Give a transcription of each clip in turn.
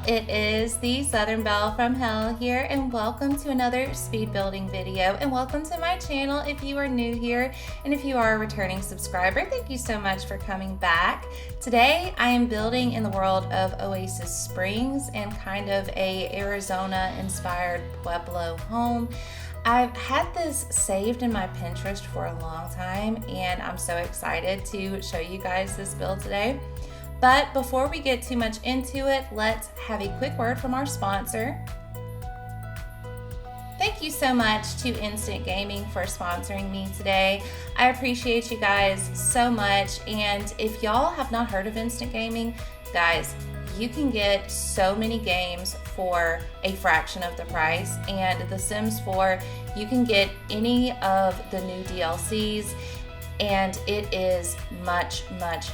it is the Southern Belle from Hell here, and welcome to another speed building video, and welcome to my channel if you are new here, and if you are a returning subscriber, thank you so much for coming back. Today I am building in the world of Oasis Springs and kind of a Arizona inspired Pueblo home. I've had this saved in my Pinterest for a long time, and I'm so excited to show you guys this build today. But before we get too much into it, let's have a quick word from our sponsor. Thank you so much to Instant Gaming for sponsoring me today. I appreciate you guys so much. And if y'all have not heard of Instant Gaming, guys, you can get so many games for a fraction of the price. And The Sims 4, you can get any of the new DLCs, and it is much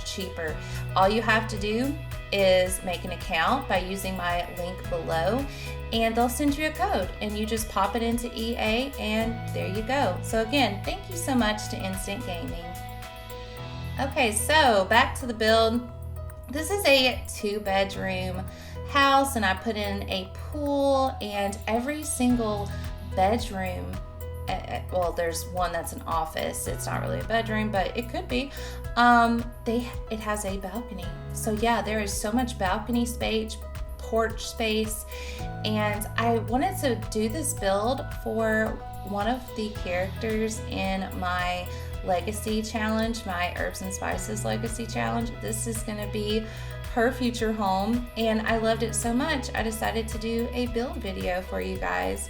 cheaper. All you have to do is make an account by using my link below, and they'll send you a code and you just pop it into EA and there you go. So again, thank you so much to Instant Gaming. Okay, so back to the build. This is a 2-bedroom house, and I put in a pool, and every single bedroom, well, there's one that's an office. It's not really a bedroom, but it could be. It has a balcony. So yeah, there is so much balcony space, porch space, and I wanted to do this build for one of the characters in my legacy challenge, my Herbs and Spices legacy challenge. This is going to be her future home, and I loved it so much I decided to do a build video for you guys.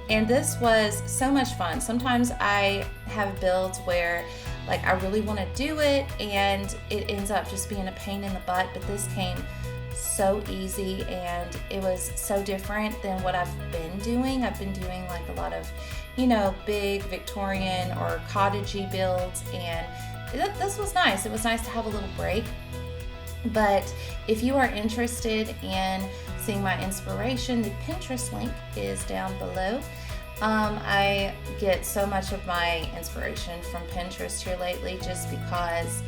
And this was so much fun. Sometimes I have builds where like I really want to do it and it ends up just being a pain in the butt, but this came so easy and it was so different than what I've been doing. I've been doing like a lot of, you know, big Victorian or cottagey builds, and this was nice. It was nice to have a little break. But if you are interested in seeing my inspiration, the Pinterest link is down below. I get so much of my inspiration from Pinterest here lately, just because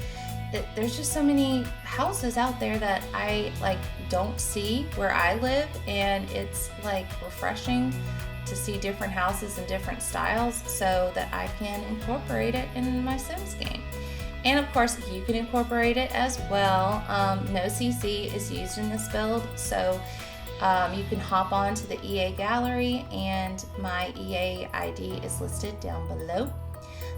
there's just so many houses out there that I like don't see where I live, and it's like refreshing to see different houses and different styles so that I can incorporate it in my Sims game. And of course, you can incorporate it as well. No CC is used in this build, so you can hop on to the EA gallery, and my EA ID is listed down below.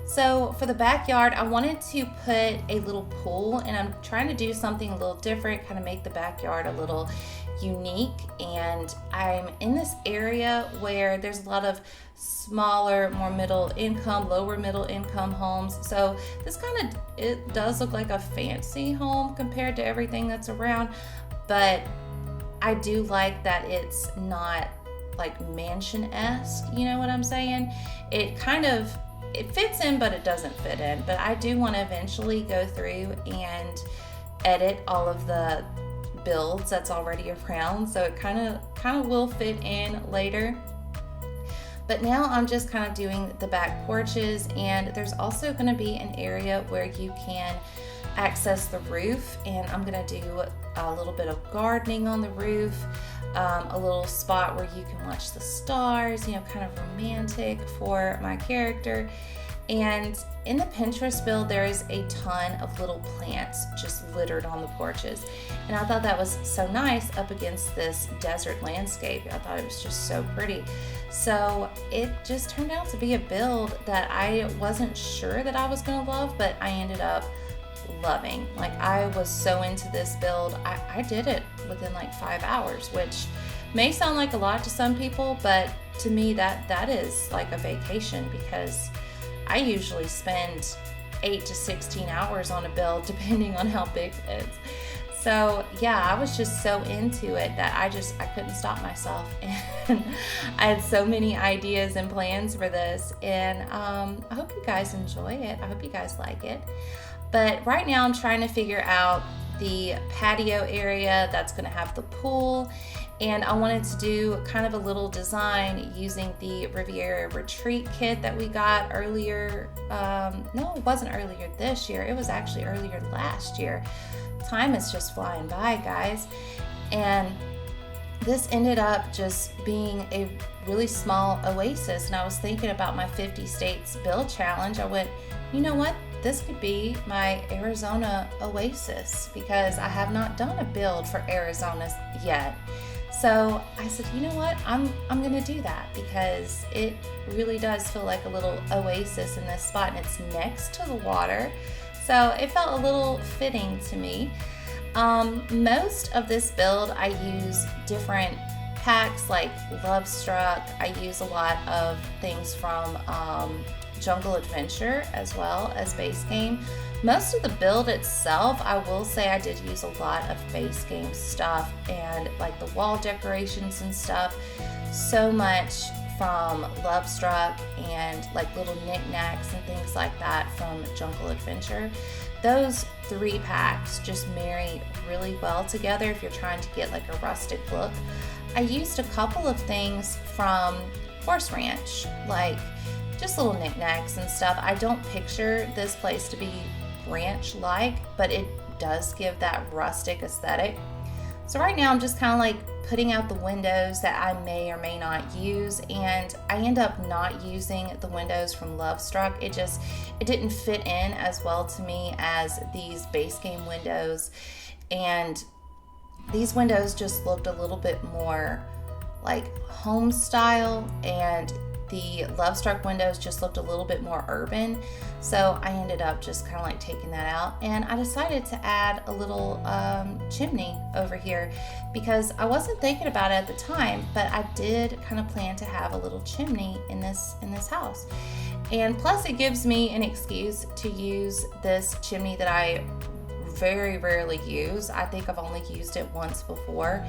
So for the backyard, I wanted to put a little pool, and I'm trying to do something a little different, kind of make the backyard a little unique. And I'm in this area where there's a lot of smaller, more middle income, lower middle income homes. So this it does look like a fancy home compared to everything that's around, but I do like that it's not like mansion-esque, you know what I'm saying? It fits in, but it doesn't fit in. But I do want to eventually go through and edit all of the builds that's already around, so it kind of will fit in later. But now I'm just kind of doing the back porches, and there's also going to be an area where you can access the roof, and I'm going to do a little bit of gardening on the roof, a little spot where you can watch the stars, you know, kind of romantic for my character. And in the Pinterest build, there is a ton of little plants just littered on the porches. And I thought that was so nice up against this desert landscape. I thought it was just so pretty. So it just turned out to be a build that I wasn't sure that I was going to love, but I ended up loving. Like, I was so into this build. I did it within like 5 hours, which may sound like a lot to some people, but to me that is like a vacation, because I usually spend 8 to 16 hours on a build depending on how big it is. So yeah, I was just so into it that I couldn't stop myself, and I had so many ideas and plans for this, and I hope you guys enjoy it. I hope you guys like it. But right now I'm trying to figure out the patio area that's going to have the pool, and I wanted to do kind of a little design using the Riviera Retreat kit that we got earlier. No, it wasn't earlier this year. It was actually earlier last year. Time is just flying by, guys. And this ended up just being a really small oasis. And I was thinking about my 50 states build challenge. I went, you know what? This could be my Arizona oasis, because I have not done a build for Arizona yet. So I said, you know what? I'm going to do that, because it really does feel like a little oasis in this spot, and it's next to the water. So it felt a little fitting to me. Most of this build, I use different packs like Love Struck. I use a lot of things from Jungle Adventure as well as base game. Most of the build itself, I will say I did use a lot of base game stuff, and like the wall decorations and stuff. So much from Love Struck, and like little knickknacks and things like that from Jungle Adventure. Those 3 packs just marry really well together if you're trying to get like a rustic look. I used a couple of things from Horse Ranch, like just little knickknacks and stuff. I don't picture this place to be ranch-like, but it does give that rustic aesthetic. So right now I'm just kind of like putting out the windows that I may or may not use, and I end up not using the windows from Love Struck. It didn't fit in as well to me as these base game windows, and these windows just looked a little bit more like home style, and the Love Struck windows just looked a little bit more urban. So I ended up just kind of like taking that out, and I decided to add a little chimney over here, because I wasn't thinking about it at the time, but I did kind of plan to have a little chimney in this house. And plus it gives me an excuse to use this chimney that I very rarely use. I think I've only used it once before,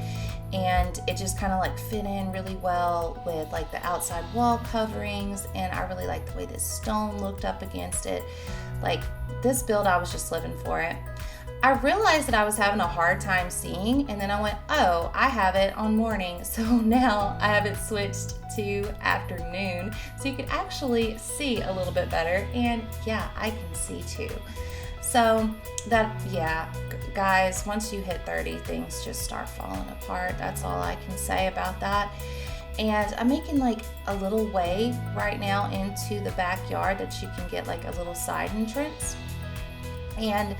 and it just kind of like fit in really well with like the outside wall coverings, and I really like the way this stone looked up against it. Like this build, I was just living for it. I realized that I was having a hard time seeing, and then I went, oh, I have it on morning, so now I have it switched to afternoon, so you can actually see a little bit better, and yeah, I can see too. So that, yeah, guys, once you hit 30, things just start falling apart. That's all I can say about that. And I'm making like a little way right now into the backyard that you can get like a little side entrance. And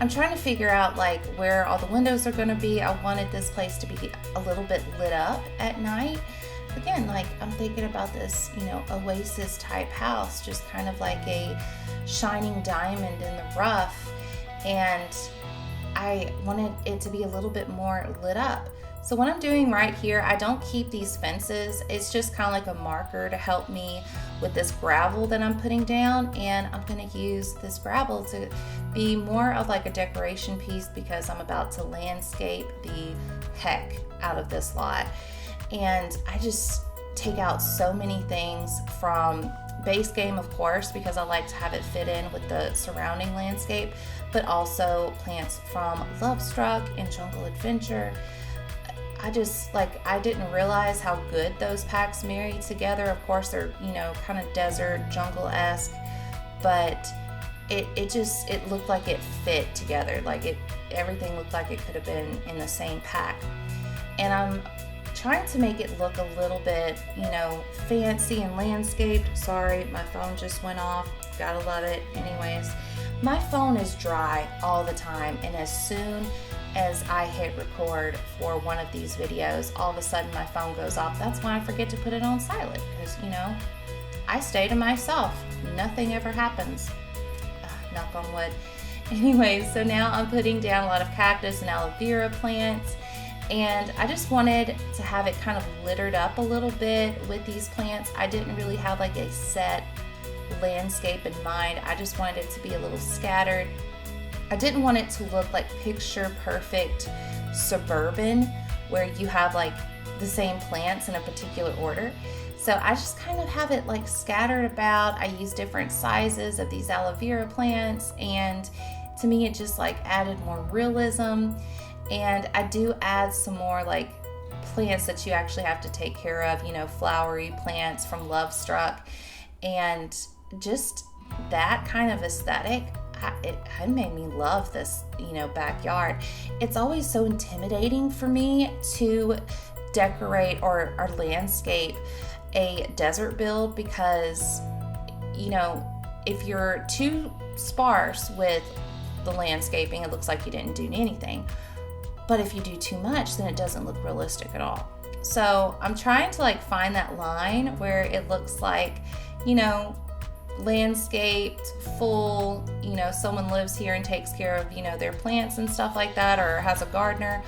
I'm trying to figure out like where all the windows are going to be. I wanted this place to be a little bit lit up at night. Again, like I'm thinking about this, oasis type house, just kind of like a shining diamond in the rough, and I wanted it to be a little bit more lit up. So what I'm doing right here, I don't keep these fences. It's just kind of like a marker to help me with this gravel that I'm putting down, and I'm going to use this gravel to be more of like a decoration piece, because I'm about to landscape the heck out of this lot. And I just take out so many things from base game, of course, because I like to have it fit in with the surrounding landscape, but also plants from Love Struck and Jungle Adventure. I didn't realize how good those packs marry together. Of course, they're, kind of desert, jungle-esque, but it looked like it fit together. Like everything looked like it could have been in the same pack. And I'm trying to make it look a little bit, fancy and landscaped. Sorry, my phone just went off. Gotta love it. Anyways, my phone is dry all the time, and as soon as I hit record for one of these videos, all of a sudden my phone goes off. That's why I forget to put it on silent, because, I stay to myself. Nothing ever happens. Knock on wood. Anyways, so now I'm putting down a lot of cactus and aloe vera plants, and I just wanted to have it kind of littered up a little bit with these plants. I didn't really have like a set landscape in mind. I just wanted it to be a little scattered. I didn't want it to look like picture perfect suburban, where you have like the same plants in a particular order. So I just kind of have it like scattered about. I use different sizes of these aloe vera plants, and to me it just like added more realism. And I do add some more like plants that you actually have to take care of, flowery plants from Love Struck, and just that kind of aesthetic. It made me love this, backyard. It's always so intimidating for me to decorate or landscape a desert build, because, you know, if you're too sparse with the landscaping, it looks like you didn't do anything. But if you do too much, then it doesn't look realistic at all. So I'm trying to like find that line where it looks like, you know, landscaped, full, you know, someone lives here and takes care of, you know, their plants and stuff like that, or has a gardener,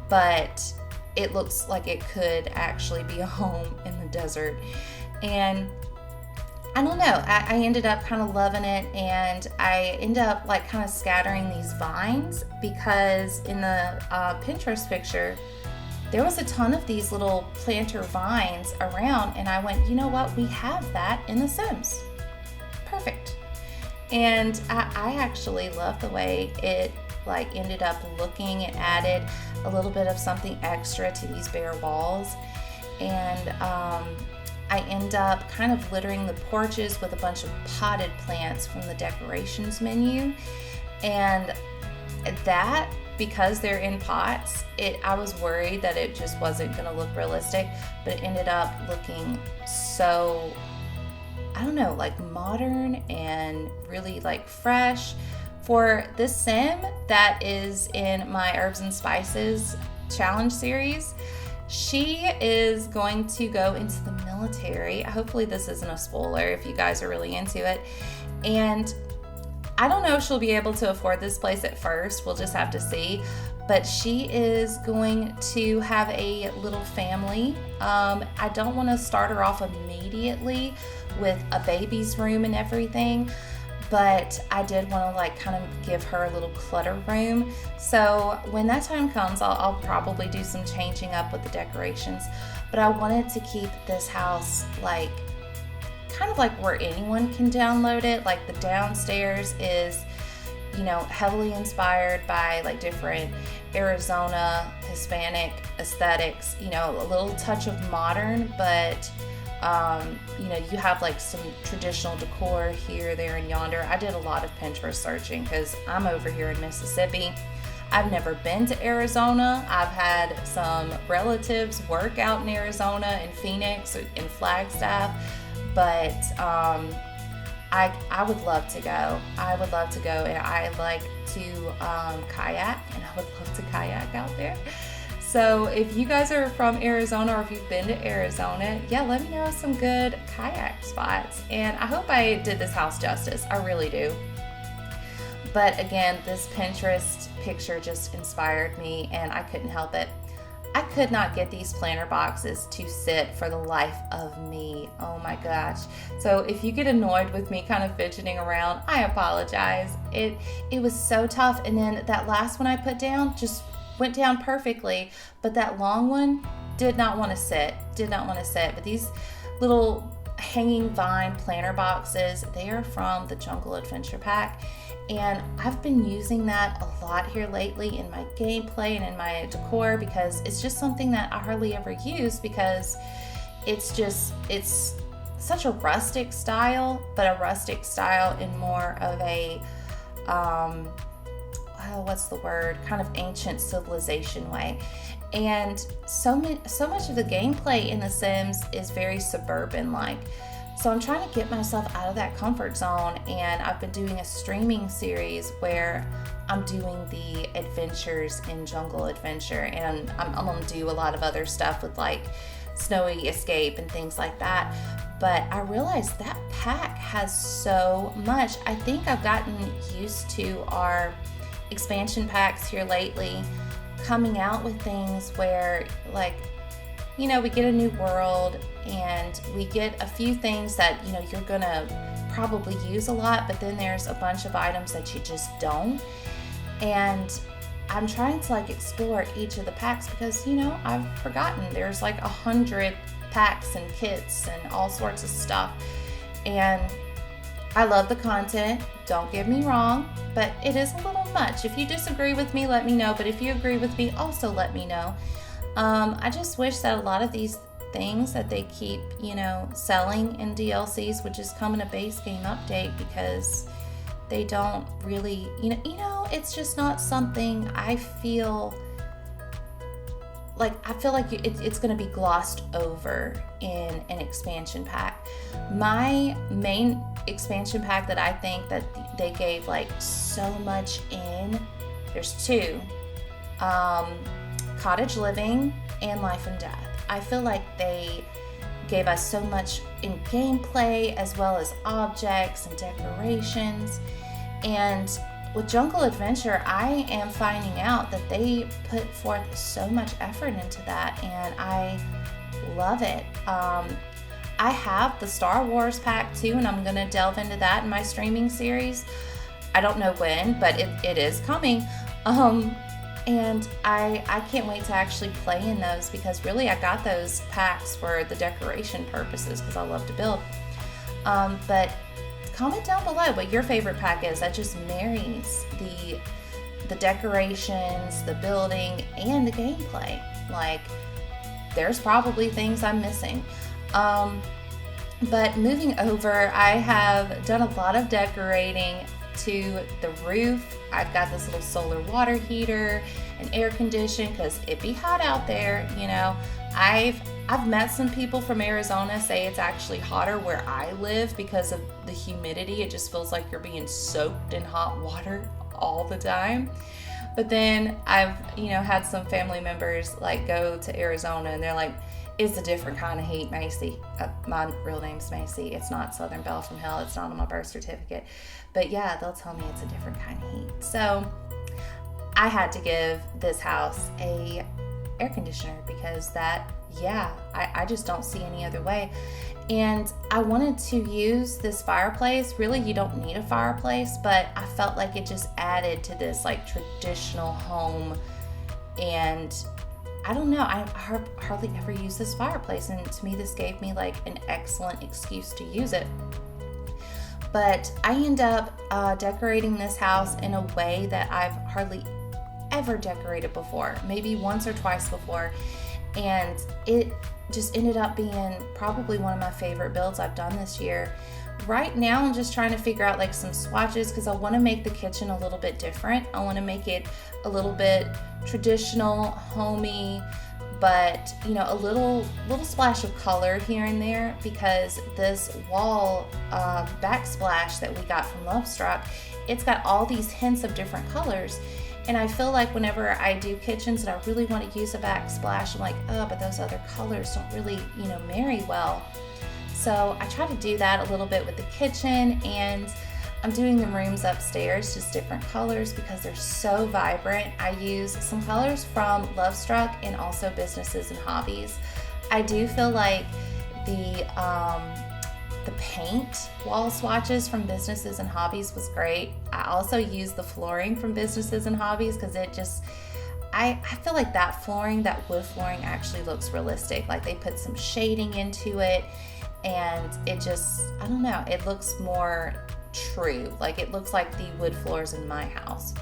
but it looks like it could actually be a home in the desert. And I don't know, I ended up kind of loving it, and I ended up like kind of scattering these vines, because in the Pinterest picture, there was a ton of these little planter vines around, and I went, you know what, we have that in The Sims. Perfect. And I actually love the way it like ended up looking. It added a little bit of something extra to these bare walls, and I end up kind of littering the porches with a bunch of potted plants from the decorations menu. And that, because they're in pots, I was worried that it just wasn't going to look realistic, but it ended up looking so, I don't know, like modern and really like fresh. For this sim that is in my Herbs and Spices challenge series, she is going to go into the military. Hopefully this isn't a spoiler if you guys are really into it. And I don't know if she'll be able to afford this place at first. We'll just have to see. But she is going to have a little family. I don't want to start her off immediately with a baby's room and everything, but I did want to like kind of give her a little clutter room. So when that time comes, I'll probably do some changing up with the decorations, but I wanted to keep this house like kind of like where anyone can download it. Like the downstairs is, you know, heavily inspired by like different Arizona Hispanic aesthetics, you know, a little touch of modern, but you know, you have like some traditional decor here, there, and yonder. I did a lot of Pinterest searching because I'm over here in Mississippi. I've never been to Arizona. I've had some relatives work out in Arizona, in Phoenix, in Flagstaff, but I would love to go. I would love to go, and I like to kayak, and I would love to kayak out there. So if you guys are from Arizona, or if you've been to Arizona, yeah, let me know some good kayak spots. And I hope I did this house justice. I really do. But again, this Pinterest picture just inspired me, and I couldn't help it. I could not get these planter boxes to sit for the life of me. Oh my gosh. So if you get annoyed with me kind of fidgeting around, I apologize. It was so tough. And then that last one I put down just went down perfectly, but that long one did not want to sit. But these little hanging vine planter boxes, they are from the Jungle Adventure Pack. And I've been using that a lot here lately in my gameplay and in my decor, because it's just something that I hardly ever use, because it's such a rustic style, but a rustic style in more of a, what's the word? Kind of ancient civilization way. And so much of the gameplay in The Sims is very suburban-like. So I'm trying to get myself out of that comfort zone, and I've been doing a streaming series where I'm doing the adventures in Jungle Adventure, and I'm gonna do a lot of other stuff with like Snowy Escape and things like that. But I realized that pack has so much. I think I've gotten used to our expansion packs here lately coming out with things where, like, you know, we get a new world and we get a few things that, you know, you're gonna probably use a lot, but then there's a bunch of items that you just don't. And I'm trying to like explore each of the packs, because, you know, I've forgotten there's like 100 packs and kits and all sorts of stuff. And I love the content, don't get me wrong, but it is a little much. If you disagree with me, let me know. But if you agree with me, also let me know. I just wish that a lot of these things that they keep, you know, selling in DLCs would just come in a base game update, because they don't really, you know, it's just not something I feel like, I feel like it's going to be glossed over in an expansion pack. My main expansion pack that I think that they gave like so much in, there's two, Cottage Living and Life and Death. I feel like they gave us so much in gameplay as well as objects and decorations. And with Jungle Adventure, I am finding out that they put forth so much effort into that, and I love it. I have the Star Wars pack too, and I'm going to delve into that in my streaming series. I don't know when, but it is coming. And I can't wait to actually play in those, because really I got those packs for the decoration purposes because I love to build. But comment down below what your favorite pack is that just marries the decorations, the building, and the gameplay. Like, there's probably things I'm missing. But moving over, I have done a lot of decorating to the roof. I've got this little solar water heater and air condition because it be hot out there. You know, I've met some people from Arizona say it's actually hotter where I live because of the humidity. It just feels like you're being soaked in hot water all the time. But then I've, had some family members like go to Arizona and they're like, it's a different kind of heat, Macy. My real name's Macy. It's not SouthernBelleFromHell. It's not on my birth certificate. But yeah, they'll tell me it's a different kind of heat. So I had to give this house a air conditioner because I just don't see any other way. And I wanted to use this fireplace. Really, you don't need a fireplace, but I felt like it just added to this like traditional home. And I don't know, I hardly ever use this fireplace, and to me this gave me like an excellent excuse to use it. But I end up decorating this house in a way that I've hardly ever decorated before, maybe once or twice before, and it just ended up being probably one of my favorite builds I've done this year. Right now I'm just trying to figure out like some swatches because I want to make the kitchen a little bit different. I want to make it a little bit traditional, homey, but a little splash of color here and there, because this wall backsplash that we got from Lovestruck, it's got all these hints of different colors. And I feel like whenever I do kitchens and I really want to use a backsplash, I'm like, oh, but those other colors don't really, marry well. So I try to do that a little bit with the kitchen, and I'm doing the rooms upstairs just different colors because they're so vibrant. I use some colors from Lovestruck and also Businesses and Hobbies. I do feel like the paint wall swatches from Businesses and Hobbies was great. I also used the flooring from Businesses and Hobbies because it just, I feel like that wood flooring actually looks realistic. Like they put some shading into it, and it just, I don't know, it looks more true. Like it looks like the wood floors in my house.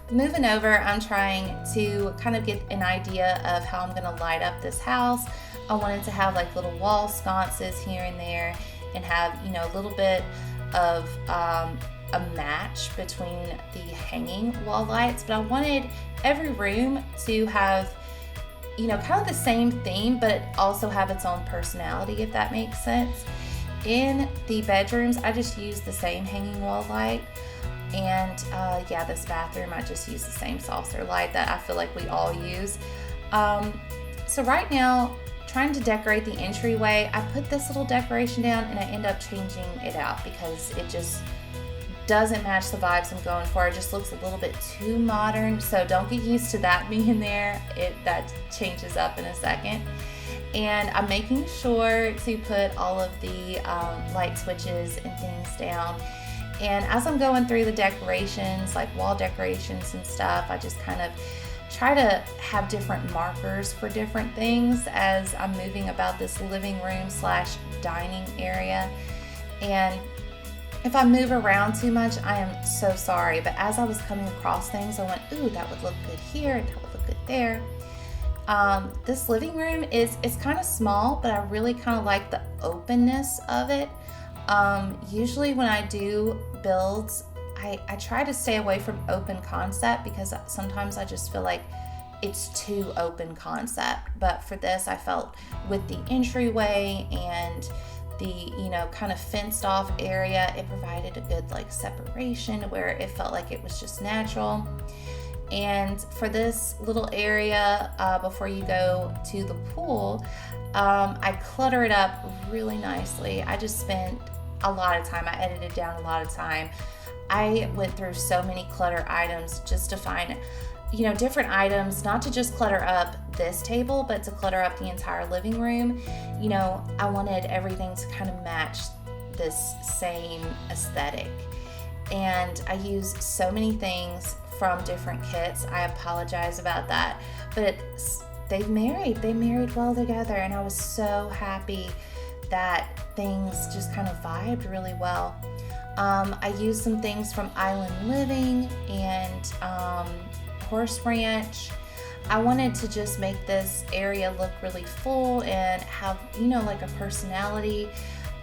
Moving over, I'm trying to kind of get an idea of how I'm going to light up this house. I wanted to have like little wall sconces here and there, and have, a little bit of a match between the hanging wall lights, but I wanted every room to have, kind of the same theme, but also have its own personality, if that makes sense. In the bedrooms, I just use the same hanging wall light. And this bathroom, I just use the same saucer light that I feel like we all use. So right now, trying to decorate the entryway, I put this little decoration down and I end up changing it out because it just doesn't match the vibes I'm going for. It just looks a little bit too modern. So don't get used to that being there. That changes up in a second. And I'm making sure to put all of the light switches and things down. And as I'm going through the decorations, like wall decorations and stuff, I just kind of try to have different markers for different things as I'm moving about this living room / dining area. And if I move around too much, I am so sorry. But as I was coming across things, I went, ooh, that would look good here, that would look good there. This living room it's kind of small, but I really kind of like the openness of it. Usually when I do builds, I try to stay away from open concept because sometimes I just feel like it's too open concept. But for this, I felt with the entryway and the, kind of fenced off area, it provided a good like separation where it felt like it was just natural. And for this little area, before you go to the pool, I clutter it up really nicely. I just spent a lot of time. I edited down a lot of time. I went through so many clutter items just to find, different items, not to just clutter up this table, but to clutter up the entire living room. I wanted everything to kind of match this same aesthetic. And I used so many things from different kits. I apologize about that, but they married well together, and I was so happy that things just kind of vibed really well. I used some things from Island Living and Horse Ranch. I wanted to just make this area look really full and have, like a personality.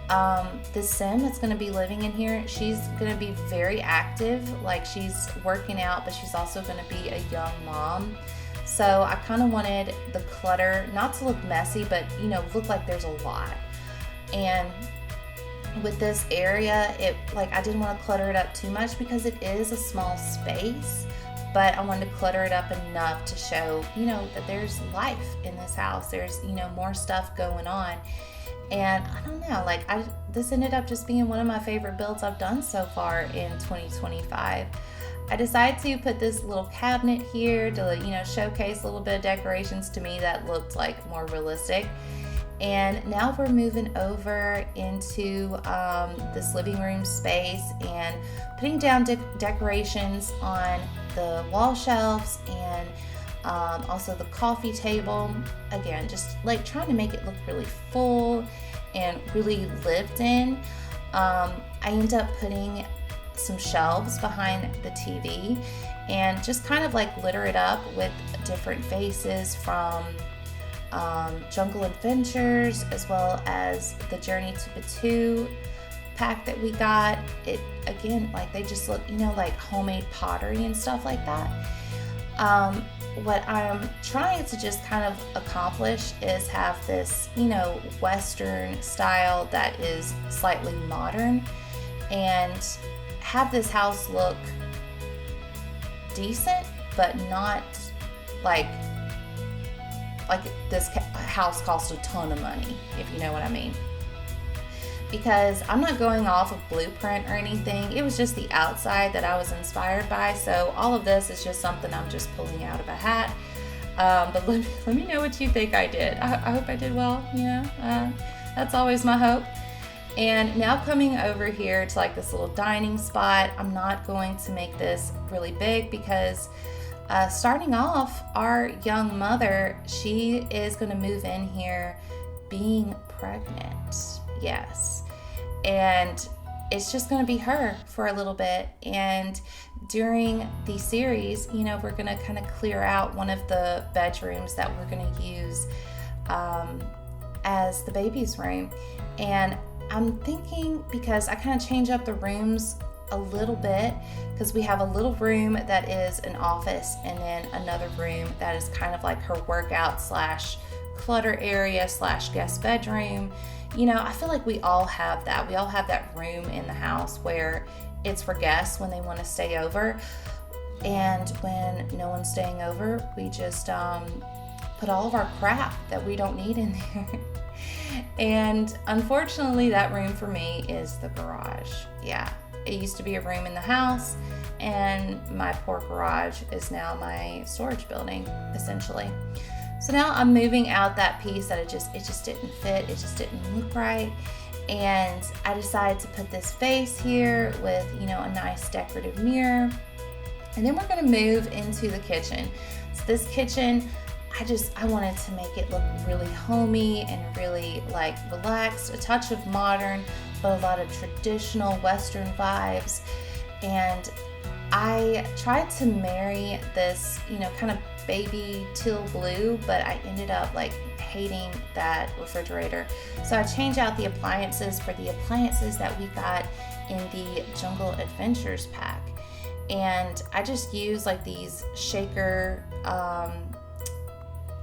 The sim that's going to be living in here, she's going to be very active, like she's working out, but she's also going to be a young mom. So I kind of wanted the clutter not to look messy, but look like there's a lot. And with this area, I didn't want to clutter it up too much because it is a small space, but I wanted to clutter it up enough to show, that there's life in this house. There's, more stuff going on. And I don't know, this ended up just being one of my favorite builds I've done so far in 2025. I decided to put this little cabinet here to, showcase a little bit of decorations to me that looked like more realistic. And now we're moving over into this living room space and putting down decorations on the wall shelves and also the coffee table. Again, just like trying to make it look really full and really lived in. I end up putting some shelves behind the TV and just kind of like litter it up with different faces from Jungle Adventures, as well as the Journey to Batu pack that we got. It again, they just look, like homemade pottery and stuff like that. What I'm trying to just kind of accomplish is have this, Western style that is slightly modern and have this house look decent, but not like this house cost a ton of money, if you know what I mean. Because I'm not going off of blueprint or anything. It was just the outside that I was inspired by. So all of this is just something I'm just pulling out of a hat. But let me know what you think I did. I hope I did well. That's always my hope. And now coming over here to this little dining spot, I'm not going to make this really big because starting off, our young mother, she is going to move in here being pregnant. Yes. And it's just going to be her for a little bit. And during the series, we're going to kind of clear out one of the bedrooms that we're going to use as the baby's room. And I'm thinking, because I kind of change up the rooms a little bit, because we have a little room that is an office and then another room that is kind of like her workout / clutter area / guest bedroom. I feel like we all have that. We all have that room in the house where it's for guests when they want to stay over. And when no one's staying over, we just put all of our crap that we don't need in there. And unfortunately, that room for me is the garage. Yeah, it used to be a room in the house, and my poor garage is now my storage building, essentially. So now I'm moving out that piece that it just didn't fit. It just didn't look right. And I decided to put this vase here with, a nice decorative mirror. And then we're going to move into the kitchen. So this kitchen, I wanted to make it look really homey and really relaxed, a touch of modern, but a lot of traditional Western vibes. And I tried to marry this, kind of baby teal blue, but I ended up hating that refrigerator. So I changed out the appliances for the appliances that we got in the Jungle Adventures pack. And I just used these shaker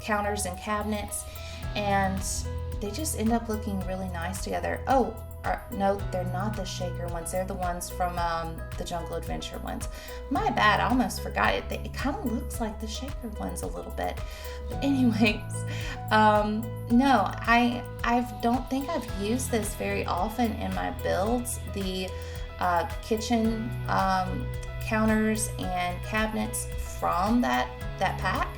counters and cabinets, and they just end up looking really nice together. Oh, no, they're not the shaker ones. They're the ones from the Jungle Adventure ones. My bad, I almost forgot it. It kind of looks like the shaker ones a little bit. But anyways, no, I don't think I've used this very often in my builds. The kitchen counters and cabinets from that pack.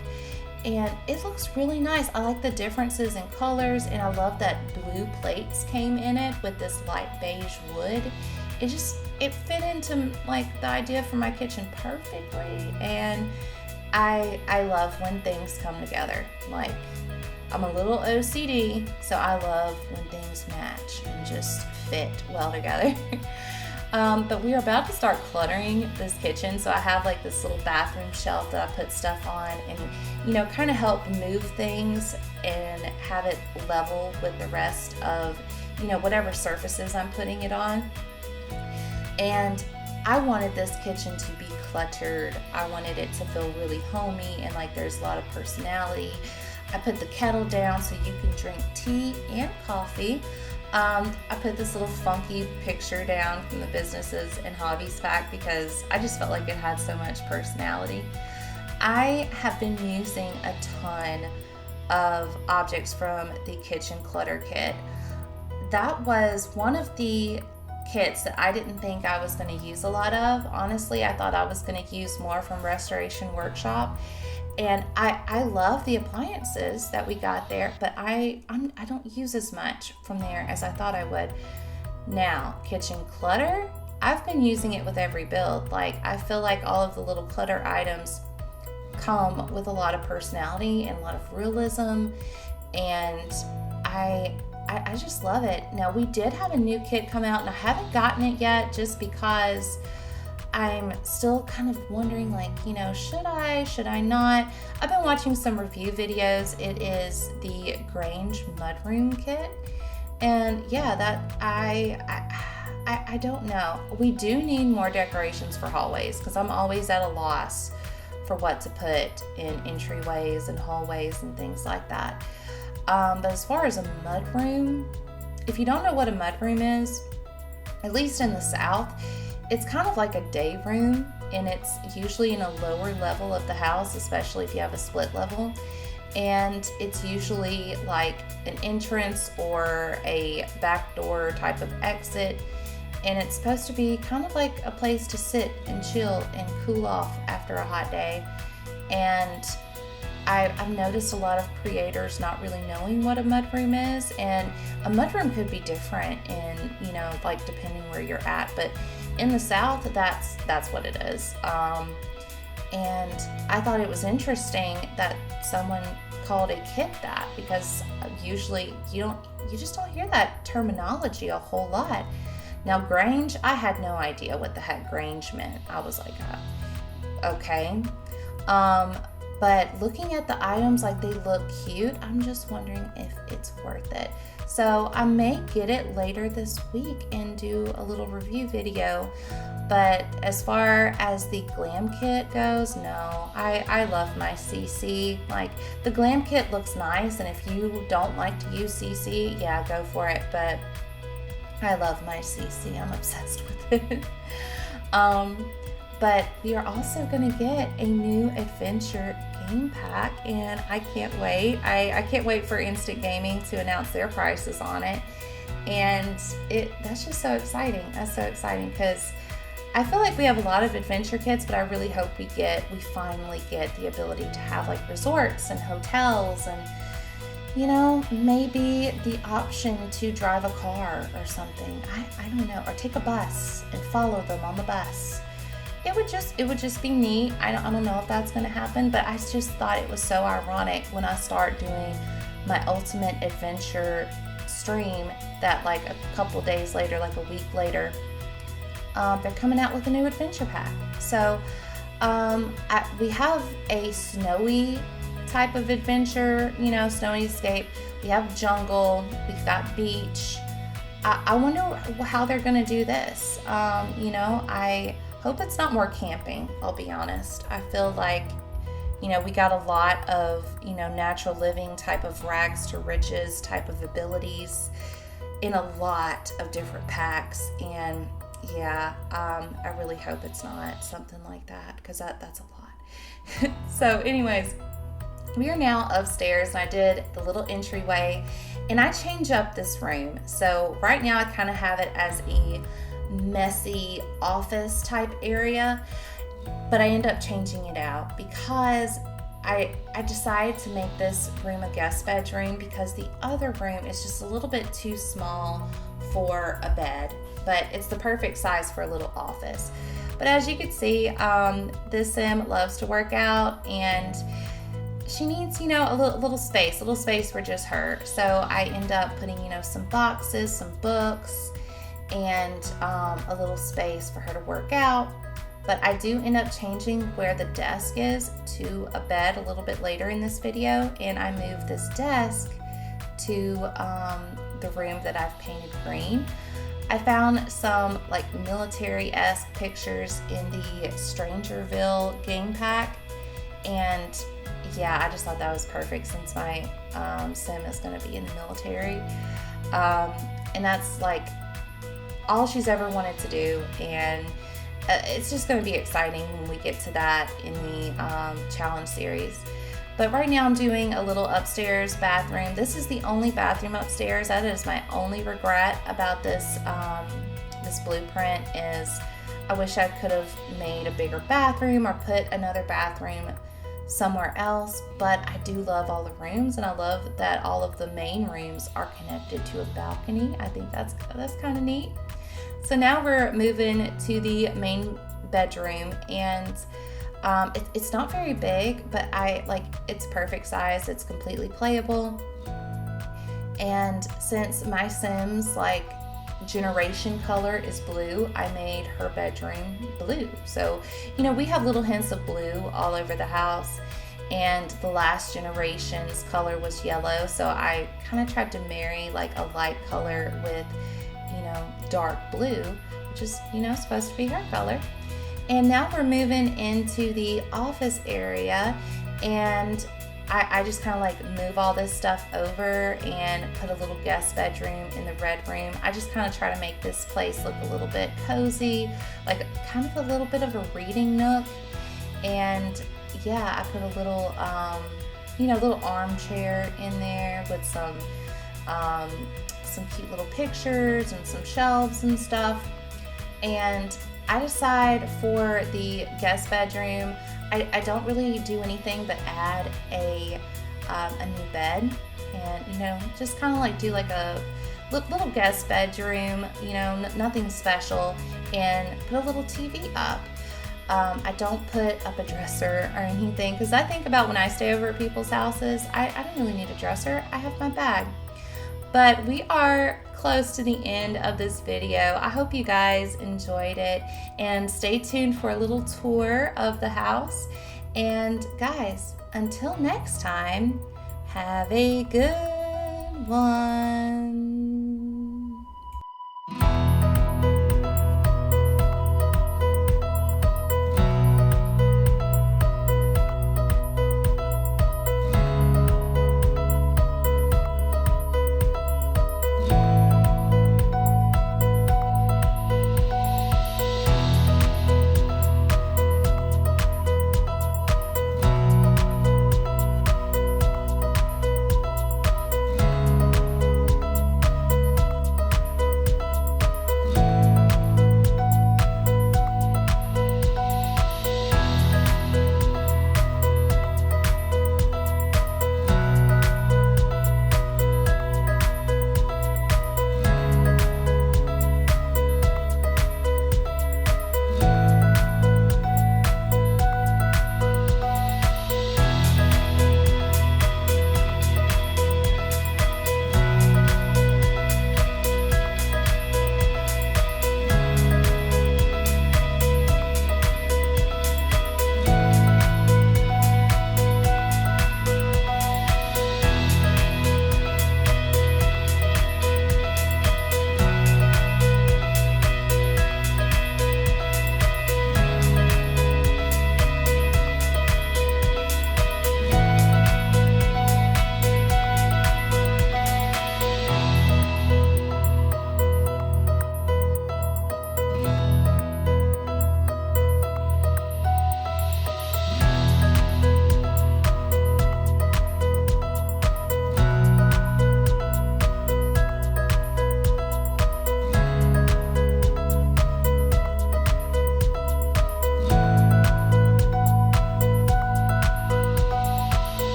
And it looks really nice. I like the differences in colors, and I love that blue plates came in it with this light beige wood. It fit into like the idea for my kitchen perfectly, and I love when things come together. Like, I'm a little OCD, so I love when things match and just fit well together. But we are about to start cluttering this kitchen, so I have like this little bathroom shelf that I put stuff on, and kind of help move things and have it level with the rest of whatever surfaces I'm putting it on. And I wanted this kitchen to be cluttered. I wanted it to feel really homey and like there's a lot of personality. I put the kettle down so you can drink tea and coffee. I put this little funky picture down from the businesses and hobbies pack because I just felt like it had so much personality. I have been using a ton of objects from the kitchen clutter kit. That was one of the kits that I didn't think I was going to use a lot of. Honestly, I thought I was going to use more from Restoration Workshop. And I love the appliances that we got there, but I don't use as much from there as I thought I would. Now, kitchen clutter, I've been using it with every build. Like, I feel like all of the little clutter items come with a lot of personality and a lot of realism, and I just love it. Now, we did have a new kit come out, and I haven't gotten it yet just because I'm still kind of wondering, like, should I not? I've been watching some review videos. It is the Grange Mudroom kit. And yeah, that I don't know. We do need more decorations for hallways because I'm always at a loss for what to put in entryways and hallways and things like that. But as far as a mudroom, if you don't know what a mudroom is, at least in the South, it's kind of like a day room, and it's usually in a lower level of the house, especially if you have a split level. And it's usually like an entrance or a back door type of exit. And it's supposed to be kind of like a place to sit and chill and cool off after a hot day. And I've noticed a lot of creators not really knowing what a mudroom is, and a mudroom could be different in, like depending where you're at, but in the South, that's what it is. And I thought it was interesting that someone called a kit that, because usually you just don't hear that terminology a whole lot. Now, Grange, I had no idea what the heck Grange meant. I was like, okay. But looking at the items, like, they look cute. I'm just wondering if it's worth it. So I may get it later this week and do a little review video. But as far as the glam kit goes, no, I love my CC. Like, the glam kit looks nice, and if you don't like to use CC, yeah, go for it. But I love my CC. I'm obsessed with it. But we are also going to get a new adventure game pack, and I can't wait. I can't wait for Instant Gaming to announce their prices on it. And that's just so exciting. That's so exciting because I feel like we have a lot of adventure kits, but I really hope we finally get the ability to have like resorts and hotels and, maybe the option to drive a car or something. I don't know, or take a bus and follow them on the bus. It would just be neat. I don't know if that's going to happen, but I just thought it was so ironic when I start doing my ultimate adventure stream that like a couple days later, like a week later, they're coming out with a new adventure pack. So we have a snowy type of adventure, snowy escape. We have jungle, we've got beach. I wonder how they're going to do this. I hope it's not more camping, I'll be honest. I feel like You know, we got a lot of, you know, natural living type of rags to riches type of abilities in a lot of different packs. And yeah, I really hope it's not something like that, because that's a lot. So anyways, we are now upstairs, and I did the little entryway, and I change up this room. So right now I kind of have it as a messy office type area, but I end up changing it out because I decided to make this room a guest bedroom, because the other room is just a little bit too small for a bed, but it's the perfect size for a little office. But as you can see, this Sim loves to work out, and she needs, you know, a little space for just her. So I end up putting, you know, some boxes, some books, and a little space for her to work out. But I do end up changing where the desk is to a bed a little bit later in this video, and I move this desk to the room that I've painted green. I found some like military-esque pictures in the Strangerville game pack, and yeah, I just thought that was perfect since my Sim is going to be in the military, and that's like all she's ever wanted to do, and it's just going to be exciting when we get to that in the challenge series. But right now I'm doing a little upstairs bathroom. This is the only bathroom upstairs. That is my only regret about this this blueprint, is I wish I could have made a bigger bathroom or put another bathroom somewhere else. But I do love all the rooms, and I love that all of the main rooms are connected to a balcony. I think that's kind of neat. So now we're moving to the main bedroom, and it's not very big, but it's perfect size. It's completely playable. And since my Sim's like generation color is blue, I made her bedroom blue. So, you know, we have little hints of blue all over the house, and the last generation's color was yellow. So I kind of tried to marry like a light color with, you know, dark blue, which is, you know, supposed to be her color. And now we're moving into the office area, and I just kind of like move all this stuff over and put a little guest bedroom in the red room. I just kind of try to make this place look a little bit cozy, like kind of a little bit of a reading nook. And yeah, I put a little, you know, little armchair in there with some cute little pictures and some shelves and stuff. And I decide for the guest bedroom, I don't really do anything but add a new bed, and, you know, just kind of like do like a little guest bedroom, you know, nothing special, and put a little TV up. I don't put up a dresser or anything, because I think about when I stay over at people's houses, I don't really need a dresser. I have my bag. But we are close to the end of this video. I hope you guys enjoyed it, and stay tuned for a little tour of the house. And guys, until next time, have a good one.